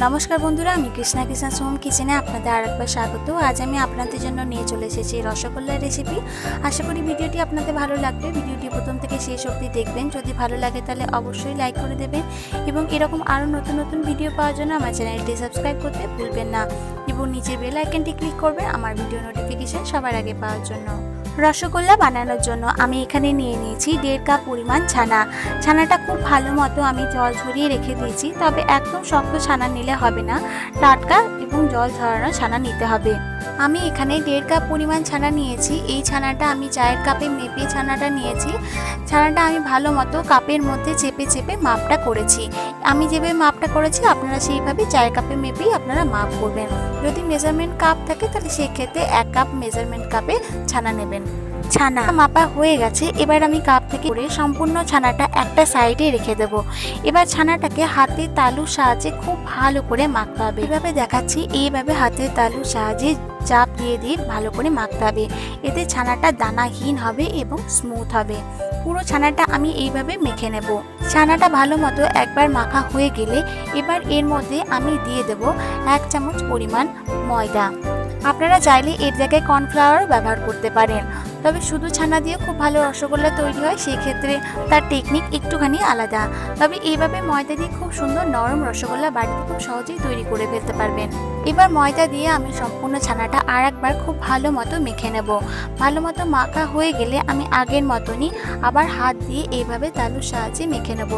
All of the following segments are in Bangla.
নমস্কার বন্ধুরা, আমি কৃষ্ণা হোম কিচেনে আপনাদের আরেকবার স্বাগত। আজ আমি আপনাদের জন্য নিয়ে চলে এসেছি রসগোল্লা রেসিপি। আশা করি ভিডিওটি আপনাদের ভালো লাগবে। ভিডিওটি প্রথম থেকে শেষ অবধি দেখবেন। যদি ভালো লাগে তাহলে অবশ্যই লাইক করে দেবেন এবং এরকম আরও নতুন নতুন ভিডিও পাওয়ার জন্য আমার চ্যানেলটি সাবস্ক্রাইব করতে ভুলবেন না এবং নিচের বেল আইকনটি ক্লিক করবেন আমার ভিডিও নোটিফিকেশন সবার আগে পাওয়ার জন্য। রসগোল্লা বানানোর জন্য আমি এখানে নিয়ে নিয়েছি 1.5 কাপ পরিমাণ ছানা। ছানাটা খুব ভালো মতো আমি জল ঝরিয়ে রেখে দিয়েছি, তবে একদম শক্ত ছানা নিলে হবে না, টাটকা এবং জল ঝরানো ছানা নিতে হবে। আমি এখানে 1.5 কাপ পরিমাণ ছানা নিয়েছি। এই ছানাটা আমি চায়ের কাপে মেপে ছানাটা নিয়েছি। ছানাটা আমি ভালো মতো কাপের মধ্যে চেপে চেপে মাপটা করেছি। আমি যেভাবে মাপটা করেছি আপনারা সেইভাবে চায়ের কাপে মেপেই আপনারা মাপ করবেন। যদি মেজারমেন্ট কাপ থাকে তাহলে সেক্ষেত্রে 1 কাপ মেজারমেন্ট কাপে ছানা নেবেন। ছানা মাপা হয়ে গেছে। এবার আমি কাপ থেকে করে সম্পূর্ণ ছানাটা একটা সাইডে রেখে দেব। এবার ছানাটাকে হাতের তালুর সাহায্যে খুব ভালো করে মাখতে হবে। এভাবে দেখাচ্ছি, এইভাবে হাতের তালুর সাহায্যে চাপ দিয়ে দিয়ে ভালো করে মাখতে হবে। এতে ছানাটা দানাহীন হবে এবং স্মুথ হবে। পুরো ছানাটা আমি এইভাবে মেখে নেব। ছানাটা ভালো মতো একবার মাখা হয়ে গেলে এবার এর মধ্যে আমি দিয়ে দেব 1 চামচ পরিমাণ ময়দা। আপনারা চাইলে এর জায়গায় কর্নফ্লাওয়ারও ব্যবহার করতে পারেন, তবে শুধু ছানা দিয়ে খুব ভালো রসগোল্লা তৈরি হয়, সেই ক্ষেত্রে তার টেকনিক একটুখানি আলাদা। তবে এইভাবে ময়দা দিয়ে খুব সুন্দর নরম রসগোল্লা বাড়িতে খুব সহজেই তৈরি করে ফেলতে পারবেন। এবার ময়দা দিয়ে আমি সম্পূর্ণ ছানাটা আর একবার খুব ভালো মতো মেখে নেব। ভালো মতো মাখা হয়ে গেলে আমি আগের মতনই আবার হাত দিয়ে এইভাবে তালুর সাহায্যে মেখে নেব।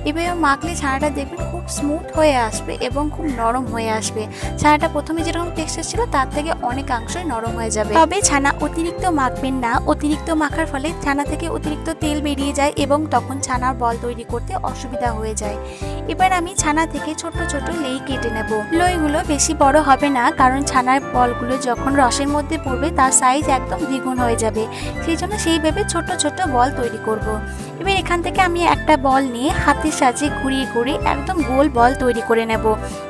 এভাবে মাখলে ছানাটা দেখবেন খুব স্মুথ হয়ে আসবে এবং খুব নরম হয়ে আসবে। ছানাটা প্রথমে যেরকম টেক্সচার ছিল তার থেকে অনেকাংশই নরম হয়ে যাবে। তবে ছানা অতিরিক্ত মাখবেন না। অতিরিক্ত মাখার ফলে ছানা থেকে অতিরিক্ত তেল বেরিয়ে যায় এবং তখন ছানার বল তৈরি করতে অসুবিধা হয়ে যায়। এবার আমি ছানা থেকে ছোট ছোট লেই কেটে নেব। লইগুলো বেশি বড় হবে না, কারণ ছানার বলগুলো যখন রসের মধ্যে পড়বে তার সাইজ একদম দ্বিগুণ হয়ে যাবে। সেই জন্য সেইভাবে ছোট ছোট বল তৈরি করব। এবার এখান থেকে আমি একটা বল নিয়ে হাতের সাহায্যে ঘুরিয়ে ঘুরিয়ে একদম গোল বল তৈরি করে নেব,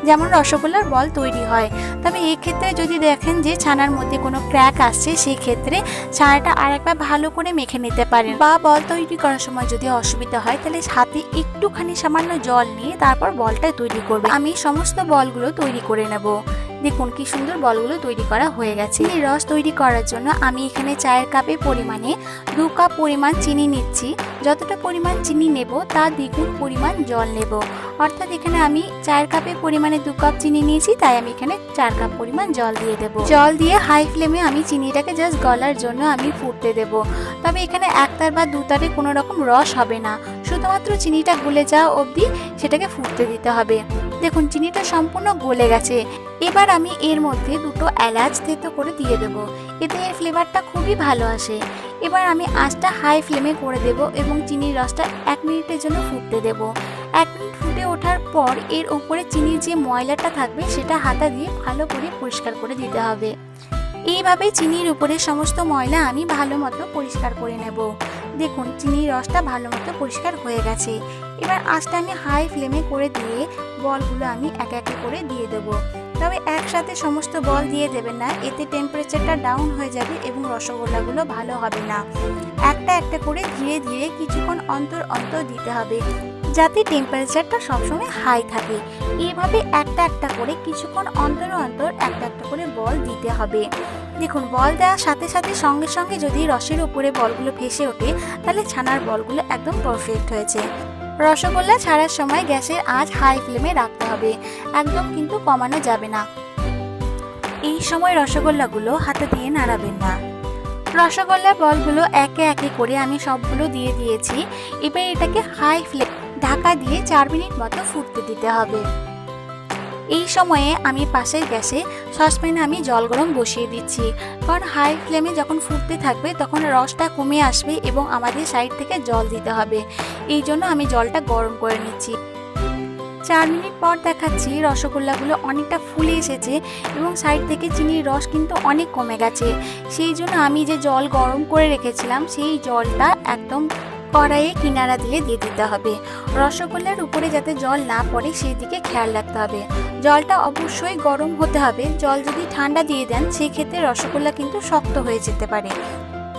যেমন রসগোল্লার বল তৈরি হয়। তবে এই ক্ষেত্রে যদি দেখেন যে ছানার মধ্যে কোনো ক্র্যাক আসছে, সেই ক্ষেত্রে ছানাটা আর একবার ভালো করে মেখে নিতে পারেন। বা বল তৈরি করার সময় যদি অসুবিধা হয় তাহলে হাতে একটুখানি সামান্য জল নিয়ে তারপর বলটা তৈরি করবে। আমি সমস্ত বলগুলো তৈরি করে নেব। দেখুন কি সুন্দর বলগুলো তৈরি করা হয়ে গেছে। এই রস তৈরি করার জন্য আমি এখানে চায়ের কাপের পরিমাণে 2 কাপ পরিমাণ চিনি নিচ্ছি। যতটা পরিমাণ চিনি নেব তার দ্বিগুণ পরিমাণ জল নেব। অর্থাৎ এখানে আমি চায়ের কাপের পরিমাণে 2 কাপ চিনি নিয়েছি, তাই আমি এখানে 4 কাপ পরিমাণ জল দিয়ে দেব। জল দিয়ে হাই ফ্লেমে আমি চিনিটাকে জাস্ট গলার জন্য আমি ফুটতে দেব। তবে এখানে একতার বা দুতারে কোনো রকম রস হবে না, শুধুমাত্র চিনিটা গলে যাওয়া অবধি সেটাকে ফুটতে দিতে হবে। দেখুন চিনিটা সম্পূর্ণ গলে গেছে। এবার আমি এর মধ্যে 2টো এলাচ থেতো করে দিয়ে দেবো। এতে এর ফ্লেভারটা খুবই ভালো আসে। এবার আমি আঁচটা হাই ফ্লেমে করে দেব এবং চিনির রসটা 1 মিনিটের জন্য ফুটতে দেব। 1 মিনিট ফুটে ওঠার পর এর উপরে চিনির যে ময়লাটা থাকবে সেটা হাতা দিয়ে ভালো করে পরিষ্কার করে দিতে হবে। এইভাবে চিনির উপরে সমস্ত ময়লা আমি ভালো মতো পরিষ্কার করে নেব। দেখুন চিনির রসটা ভালো মতো পরিষ্কার হয়ে গেছে। এবার আঁচটা আমি হাই ফ্লেমে করে দিয়ে বলগুলো আমি এক এক করে দিয়ে দেবো। তবে একসাথে সমস্ত বল দিয়ে দেবেন না, এতে টেম্পারেচারটা ডাউন হয়ে যাবে এবং রসগোল্লাগুলো ভালো হবে না। একটা একটা করে ধীরে ধীরে কিছুক্ষণ অন্তর অন্তর দিতে হবে, যাতে টেম্পারেচারটা সবসময় হাই থাকে। এইভাবে একটা একটা করে কিছুক্ষণ অন্তর অন্তর একটা একটা করে বল দিতে হবে। দেখুন বল দেওয়ার সাথে সাথে সঙ্গে সঙ্গে যদি রসের উপরে বলগুলো ভেসে ওঠে তাহলে ছানার বলগুলো একদম পারফেক্ট হয়েছে। রসগোল্লা ছাড়ার সময় গ্যাসের আঁচ হাই ফ্লেমে রাখতে হবে, একদম কিন্তু কমানো যাবে না। এই সময় রসগোল্লাগুলো হাতে দিয়ে নাড়াবেন না। রসগোল্লার বলগুলো একে একে করে আমি সবগুলো দিয়ে দিয়েছি। এবার এটাকে হাই ফ্লেম ঢাকা দিয়ে 4 মিনিট মতো ফুটতে দিতে হবে। এই সময়ে আমি পাশের গ্যাসে সসপ্যানে আমি জল গরম বসিয়ে দিচ্ছি, কারণ হাই ফ্লেমে যখন ফুটতে থাকবে তখন রসটা কমে আসবে এবং আমাদের সাইড থেকে জল দিতে হবে। এই জন্য আমি জলটা গরম করে নিচ্ছি। 4 মিনিট পর দেখাচ্ছি রসগোল্লাগুলো অনেকটা ফুলে এসেছে এবং সাইড থেকে চিনির রস কিন্তু অনেক কমে গেছে। সেই জন্য আমি যে জল গরম করে রেখেছিলাম সেই জলটা একদম কড়াইয়ে কিনারা দিয়ে দিতে হবে। রসগোল্লার উপরে যাতে জল না পড়ে সেই দিকে খেয়াল রাখতে হবে। জলটা অবশ্যই গরম হতে হবে। জল যদি ঠান্ডা দিয়ে দেন সেই ক্ষেত্রে রসগোল্লা কিন্তু শক্ত হয়ে যেতে পারে।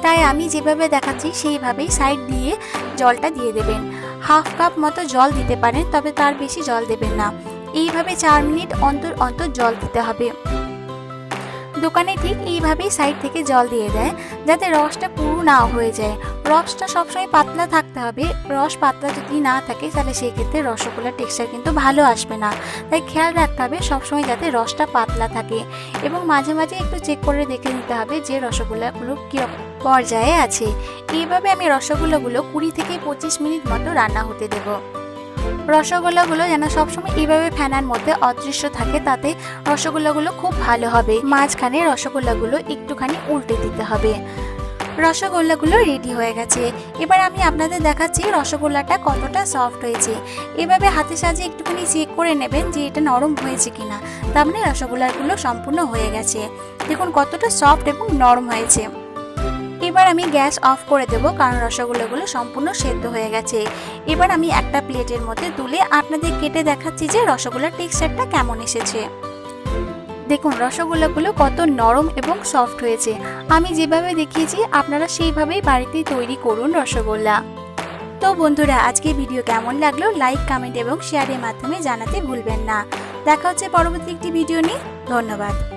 তাই আমি যেভাবে দেখাচ্ছি সেইভাবেই সাইড দিয়ে জলটা দিয়ে দেবেন। হাফ কাপ মতো জল দিতে পারেন, তবে তার বেশি জল দেবেন না। এইভাবে 4 মিনিট অন্তর অন্তর জল দিতে হবে। দোকানে ঠিক এইভাবেই সাইড থেকে জল দিয়ে দেয় যাতে রসটা পুরো না হয়ে যায়। রসটা সবসময় পাতলা থাকতে হবে। রস পাতলা যদি না থাকে তাহলে সেই ক্ষেত্রে রসগোল্লার টেক্সচার কিন্তু ভালো আসবে না। তাই খেয়াল রাখতে হবে সবসময় যাতে রসটা পাতলা থাকে এবং মাঝে মাঝে একটু চেক করে দেখে নিতে হবে যে রসগোল্লাগুলো কীরকম পর্যায়ে আছে। এইভাবে আমি রসগোল্লাগুলো 20 থেকে 25 মিনিট মতো রান্না হতে দেবো। রসগোল্লাগুলো যেন সবসময় এইভাবে ফ্যানার মধ্যে অদৃশ্য থাকে, তাতে রসগোল্লাগুলো খুব ভালো হবে। মাঝখানে রসগোল্লাগুলো একটুখানি উল্টে দিতে হবে। রসগোল্লাগুলো রেডি হয়ে গেছে। এবার আমি আপনাদের দেখাচ্ছি রসগোল্লাটা কতটা সফট হয়েছে। এভাবে হাতের সাহায্যে একটুখানি চেক করে নেবেন যে এটা নরম হয়েছে কিনা, তার মানে রসগোল্লাগুলো সম্পূর্ণ হয়ে গেছে। দেখুন কতটা সফট এবং নরম হয়েছে। এবার আমি গ্যাস অফ করে দেব কারণ রসগোল্লাগুলো সম্পূর্ণ সেদ্ধ হয়ে গেছে। এবার আমি একটা প্লেটের মধ্যে তুলে আপনাদের কেটে দেখাচ্ছি যে রসগোল্লার টেক্সচারটা কেমন এসেছে। দেখুন রসগোল্লাগুলো কত নরম এবং সফট হয়েছে। আমি যেভাবে দেখিয়েছি আপনারা সেইভাবেই বাড়িতেই তৈরি করুন রসগোল্লা। তো বন্ধুরা, আজকে ভিডিও কেমন লাগলো লাইক, কমেন্ট এবং শেয়ারের মাধ্যমে জানাতে ভুলবেন না। দেখা হচ্ছে পরবর্তী একটি ভিডিও নিয়ে। ধন্যবাদ।